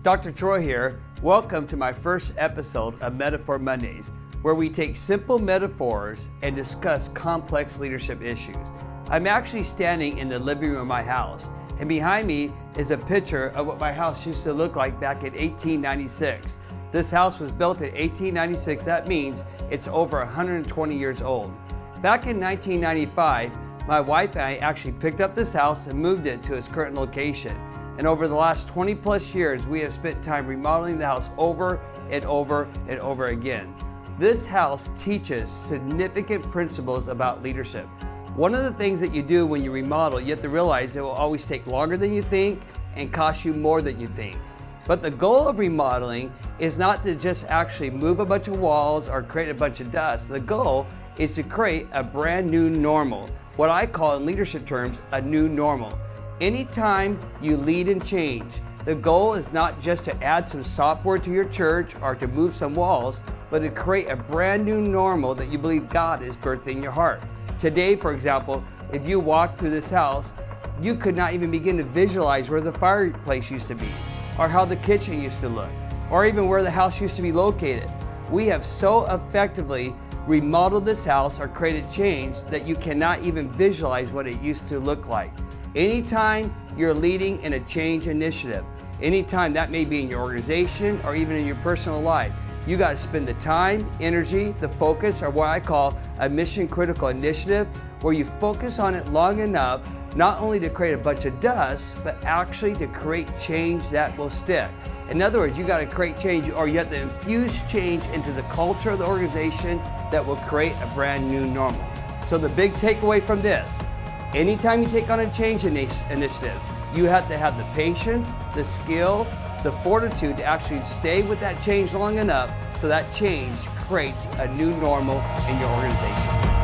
Dr. Troy here. Welcome to my first episode of Metaphor Mondays, where we take simple metaphors and discuss complex leadership issues. I'm actually standing in the living room of my house, and behind me is a picture of what my house used to look like back in 1896. This house was built in 1896. That means it's over 120 years old. Back in 1995, my wife and I actually picked up this house and moved it to its current location. And over the last 20 plus years, we have spent time remodeling the house over and over and over again. This house teaches significant principles about leadership. One of the things that you do when you remodel, you have to realize it will always take longer than you think and cost you more than you think. But the goal of remodeling is not to just actually move a bunch of walls or create a bunch of dust. The goal is to create a brand new normal, what I call in leadership terms, a new normal. Anytime you lead and change, the goal is not just to add some software to your church or to move some walls, but to create a brand new normal that you believe God is birthing in your heart. Today, for example, if you walk through this house, you could not even begin to visualize where the fireplace used to be, or how the kitchen used to look, or even where the house used to be located. We have so effectively remodeled this house or created change that you cannot even visualize what it used to look like. Anytime you're leading in a change initiative, anytime that may be in your organization or even in your personal life, you got to spend the time, energy, the focus, or what I call a mission critical initiative, where you focus on it long enough not only to create a bunch of dust, but actually to create change that will stick. In other words, you got to create change, or you have to infuse change into the culture of the organization that will create a brand new normal. So the big takeaway from this, anytime you take on a change initiative, you have to have the patience, the skill, the fortitude to actually stay with that change long enough so that change creates a new normal in your organization.